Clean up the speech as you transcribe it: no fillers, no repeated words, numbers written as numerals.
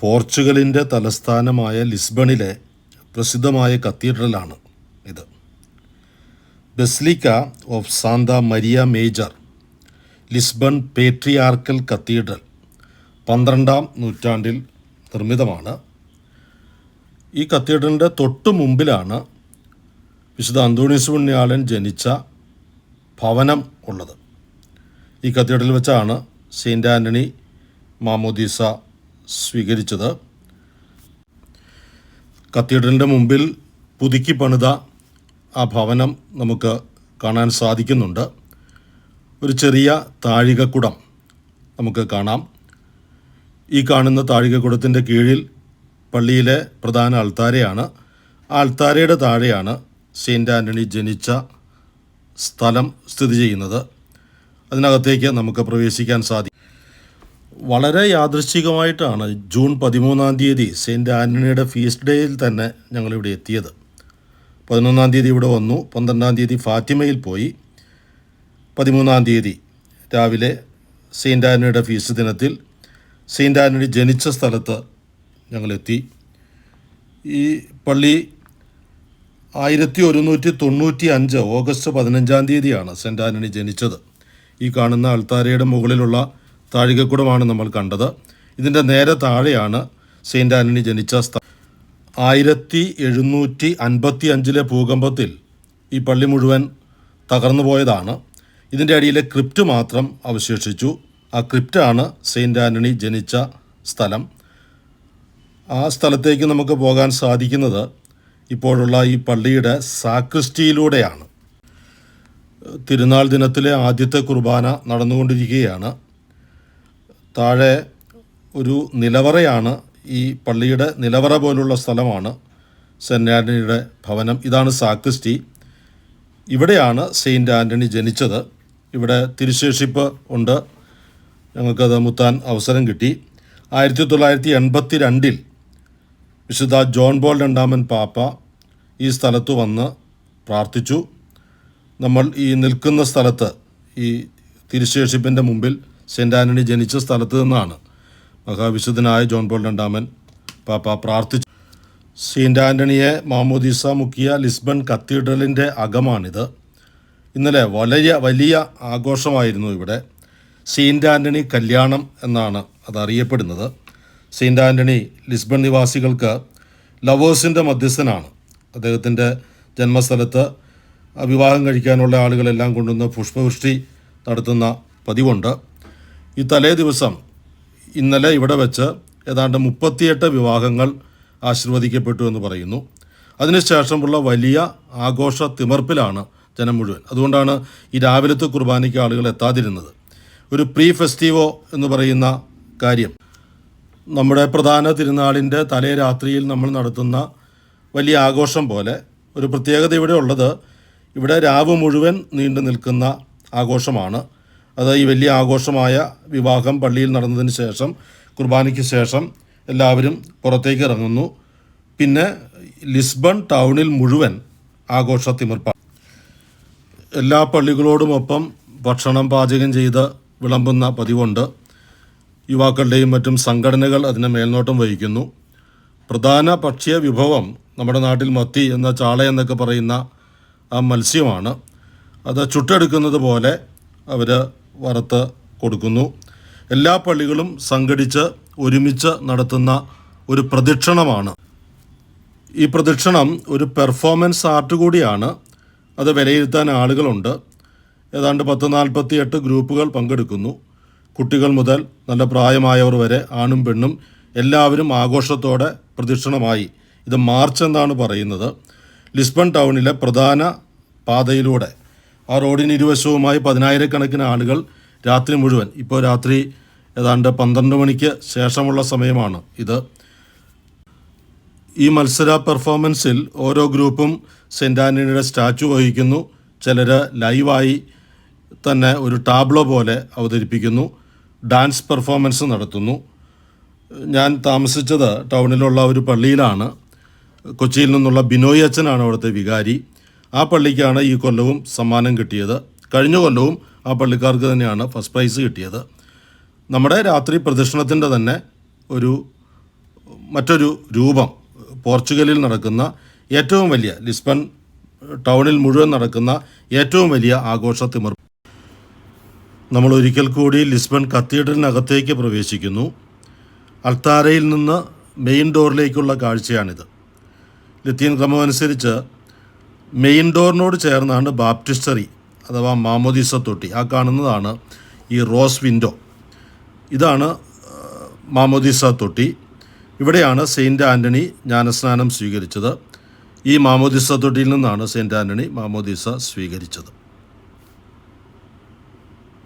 പോർച്ചുഗലിൻ്റെ തലസ്ഥാനമായ ലിസ്ബണിലെ പ്രസിദ്ധമായ കത്തീഡ്രലാണ് ഇത്. Basilica of Santa Maria major, Lisbon patriarchal cathedral 12-ാം നൂറ്റാണ്ടിൽ നിർമ്മിതമാണ്. ഈ കത്തീഡ്രലിൻ്റെ തൊട്ടു മുമ്പിലാണ് വിശുദ്ധ അന്തോണീസ് പുണ്യാളൻ ജനിച്ച ഭവനം ഉള്ളത്. ഈ കത്തീഡ്രലിൽ വെച്ചാണ് സെയിൻറ്റ് ആൻ്റണി മാമോദീസ സ്വീകരിച്ചത്. കത്തീഡ്രലിൻ്റെ മുമ്പിൽ പുതുക്കി പണിത ആ ഭവനം നമുക്ക് കാണാൻ സാധിക്കുന്നുണ്ട്. ഒരു ചെറിയ താഴികക്കുടം നമുക്ക് കാണാം. ഈ കാണുന്ന താഴികക്കുടത്തിൻ്റെ കീഴിൽ പള്ളിയിലെ പ്രധാന അൾത്താരയാണ്. ആ അൾത്താരയുടെ താഴെയാണ് സെയിൻറ്റ് ആൻ്റണി ജനിച്ച സ്ഥലം സ്ഥിതി ചെയ്യുന്നത്. അതിനകത്തേക്ക് നമുക്ക് പ്രവേശിക്കാൻ സാധിക്കും. വളരെ യാദൃശ്ചികമായിട്ടാണ് ജൂൺ 13-ാം തീയതി സെയിൻറ്റ് ആൻ്റണിയുടെ ഫീസ്റ്റ് ഡേയിൽ തന്നെ ഞങ്ങളിവിടെ എത്തിയത്. 11-ാം തീയതി ഇവിടെ വന്നു, 12-ാം തീയതി ഫാത്തിമയിൽ പോയി, 13-ാം തീയതി രാവിലെ സെയിൻറ്റ് ആൻ്റണിയുടെ ഫീസ്റ്റ് ദിനത്തിൽ സെയിൻറ്റ് ആൻ്റണി ജനിച്ച സ്ഥലത്ത് ഞങ്ങളെത്തി. ഈ പള്ളി 1195 ഓഗസ്റ്റ് 15-ാം തീയതിയാണ് സെയിൻറ്റ് ആൻ്റണി ജനിച്ചത്. ഈ കാണുന്ന അൾത്താരയുടെ മുകളിലുള്ള താഴികക്കുടമാണ് നമ്മൾ കണ്ടത്. ഇതിൻ്റെ നേരെ താഴെയാണ് സെയിൻറ്റ് ആൻ്റണി ജനിച്ച സ്ഥലം. 1755 ഭൂകമ്പത്തിൽ ഈ പള്ളി മുഴുവൻ തകർന്നു പോയതാണ്. ഇതിൻ്റെ അടിയിലെ ക്രിപ്റ്റ് മാത്രം അവശേഷിച്ചു. ആ ക്രിപ്റ്റാണ് സെയിൻറ്റ് ആൻ്റണി ജനിച്ച സ്ഥലം. ആ സ്ഥലത്തേക്ക് നമുക്ക് പോകാൻ സാധിക്കുന്നത് ഇപ്പോഴുള്ള ഈ പള്ളിയുടെ സാക്രിസ്റ്റിയിലൂടെയാണ്. തിരുനാൾ ദിനത്തിലെ ആദ്യത്തെ കുർബാന നടന്നുകൊണ്ടിരിക്കുകയാണ്. താഴെ ഒരു നിലവറയാണ്. ഈ പള്ളിയുടെ നിലവറ പോലുള്ള സ്ഥലമാണ് സെയിൻറ്റ് ആൻ്റണിയുടെ ഭവനം. ഇതാണ് സാക്രിസ്റ്റി. ഇവിടെയാണ് സെയിൻറ്റ് ആൻ്റണി ജനിച്ചത്. ഇവിടെ തിരുശേഷിപ്പ് ഉണ്ട്. ഞങ്ങൾക്കത് മുത്താൻ അവസരം കിട്ടി. 1982 വിശുദ്ധ ജോൺ പോൾ രണ്ടാമൻ പാപ്പ ഈ സ്ഥലത്ത് വന്ന് പ്രാർത്ഥിച്ചു. നമ്മൾ ഈ നിൽക്കുന്ന സ്ഥലത്ത്, ഈ തിരുശേഷിപ്പിൻ്റെ മുമ്പിൽ സെയിൻറ്റ് ആൻ്റണി ജനിച്ച സ്ഥലത്ത് നിന്നാണ് മഹാവിശുദ്ധനായ ജോൺ പോൾ രണ്ടാമൻ പാപ്പ പ്രാർത്ഥിച്ചു. സെയിൻറ്റ് ആൻ്റണിയെ മാമോദീസ മുക്കിയ ലിസ്ബൺ കത്തീഡ്രലിൻ്റെ അകമാണിത്. ഇന്നലെ വലിയ ആഘോഷമായിരുന്നു ഇവിടെ. സെയിൻറ്റ് ആൻ്റണി കല്യാണം എന്നാണ് അതറിയപ്പെടുന്നത്. സെയിൻറ്റ് ആൻ്റണി ലിസ്ബൺ നിവാസികൾക്ക് ലവേഴ്സിൻ്റെ മധ്യസ്ഥനാണ്. അദ്ദേഹത്തിൻ്റെ ജന്മസ്ഥലത്ത് വിവാഹം കഴിക്കാനുള്ള ആളുകളെല്ലാം കൊണ്ടുവന്ന് പുഷ്പവൃഷ്ടി നടത്തുന്ന പതിവുണ്ട്. ഈ തലേ ദിവസം ഇന്നലെ ഇവിടെ വെച്ച് ഏതാണ്ട് 38 വിവാഹങ്ങൾ ആശീർവദിക്കപ്പെട്ടു എന്ന് പറയുന്നു. അതിനുശേഷമുള്ള വലിയ ആഘോഷ തിമർപ്പിലാണ് ജനം മുഴുവൻ. അതുകൊണ്ടാണ് ഈ രാവിലത്തെ കുർബാനയ്ക്ക് ആളുകൾ എത്താതിരുന്നത്. ഒരു പ്രീ ഫെസ്റ്റിവോ എന്ന് പറയുന്ന കാര്യം, നമ്മുടെ പ്രധാന തിരുനാളിൻ്റെ തലേ രാത്രിയിൽ നമ്മൾ നടത്തുന്ന വലിയ ആഘോഷം പോലെ ഒരു പ്രത്യേകത ഇവിടെ ഉള്ളത്, ഇവിടെ രാവ് മുഴുവൻ നീണ്ടു നിൽക്കുന്ന ആഘോഷമാണ്. അത് ഈ വലിയ ആഘോഷമായ വിവാഹം പള്ളിയിൽ നടന്നതിന് ശേഷം, കുർബാനയ്ക്ക് ശേഷം എല്ലാവരും പുറത്തേക്ക് ഇറങ്ങുന്നു. പിന്നെ ലിസ്ബൺ ടൗണിൽ മുഴുവൻ ആഘോഷ തിമിർപ്പാണ്. എല്ലാ പള്ളികളോടുമൊപ്പം ഭക്ഷണം പാചകം ചെയ്ത് വിളമ്പുന്ന പതിവുണ്ട്. യുവാക്കളുടെയും മറ്റും സംഘടനകൾ അതിന് മേൽനോട്ടം വഹിക്കുന്നു. പ്രധാന ഭക്ഷ്യ വിഭവം നമ്മുടെ നാട്ടിൽ മത്തി എന്ന ചാള എന്നൊക്കെ പറയുന്ന ആ മത്സ്യമാണ്. അത് ചുട്ടെടുക്കുന്നത് പോലെ അവർ വറുത്ത് കൊടുക്കുന്നു. എല്ലാ പള്ളികളും സംഘടിച്ച് ഒരുമിച്ച് നടത്തുന്ന ഒരു പ്രദക്ഷിണമാണ്. ഈ പ്രദക്ഷിണം ഒരു പെർഫോമൻസ് ആർട്ട് കൂടിയാണ്. അത് വിലയിരുത്താൻ ആളുകളുണ്ട്. ഏതാണ്ട് 10-48 ഗ്രൂപ്പുകൾ പങ്കെടുക്കുന്നു. കുട്ടികൾ മുതൽ നല്ല പ്രായമായവർ വരെ, ആണും പെണ്ണും എല്ലാവരും ആഘോഷത്തോടെ പ്രദക്ഷിണമായി. ഇത് മാർച്ച് എന്നാണ് പറയുന്നത്. ലിസ്ബൺ ടൗണിലെ പ്രധാന പാതയിലൂടെ ആ റോഡിന് ഇരുവശവുമായി 10,000-കണക്കിന് ആളുകൾ രാത്രി മുഴുവൻ, ഇപ്പോൾ രാത്രി ഏതാണ്ട് 12 മണിക്ക് ശേഷമുള്ള സമയമാണ് ഇത്. ഈ മത്സര പെർഫോമൻസിൽ ഓരോ ഗ്രൂപ്പും സെയിൻറ്റ് ആൻ്റണിയുടെ സ്റ്റാച്ചു വഹിക്കുന്നു. ചിലർ ലൈവായി തന്നെ ഒരു ടാബ്ലോ പോലെ അവതരിപ്പിക്കുന്നു. ഡാൻസ് പെർഫോമൻസ് നടത്തുന്നു. ഞാൻ താമസിച്ചത് ടൗണിലുള്ള ഒരു പള്ളിയിലാണ്. കൊച്ചിയിൽ നിന്നുള്ള ബിനോയ് അച്ഛനാണ് അവിടുത്തെ വികാരി. ആ പള്ളിക്കാണ് ഈ കൊല്ലവും സമ്മാനം കിട്ടിയത്. കഴിഞ്ഞ കൊല്ലവും ആ പള്ളിക്കാർക്ക് തന്നെയാണ് ഫസ്റ്റ് പ്രൈസ് കിട്ടിയത്. നമ്മുടെ രാത്രി പ്രദക്ഷിണത്തിൻ്റെ തന്നെ ഒരു മറ്റൊരു രൂപം പോർച്ചുഗലിൽ നടക്കുന്ന ഏറ്റവും വലിയ ലിസ്ബൺ ടൗണിൽ മുഴുവൻ നടക്കുന്ന ഏറ്റവും വലിയ ആഘോഷത്തിമിർ. നമ്മൾ ഒരിക്കൽ കൂടി ലിസ്ബൺ കത്തീഡ്രലിനകത്തേക്ക് പ്രവേശിക്കുന്നു. അൾത്താരയിൽ നിന്ന് മെയിൻ ഡോറിലേക്കുള്ള കാഴ്ചയാണിത്. ലത്തീൻ ക്രമമനുസരിച്ച് മെയിൻ ഡോറിനോട് ചേർന്നാണ് ബാപ്റ്റിസ്റ്ററി അഥവാ മാമോദീസ തൊട്ടി. ആ കാണുന്നതാണ് ഈ റോസ് വിൻഡോ. ഇതാണ് മാമോദീസ തൊട്ടി. ഇവിടെയാണ് സെയിൻറ്റ് ആൻ്റണി ജ്ഞാനസ്നാനം സ്വീകരിച്ചത്. ഈ മാമോദീസ തൊട്ടിയിൽ നിന്നാണ് സെയിൻറ്റ് ആൻ്റണി മാമോദീസ സ്വീകരിച്ചത്.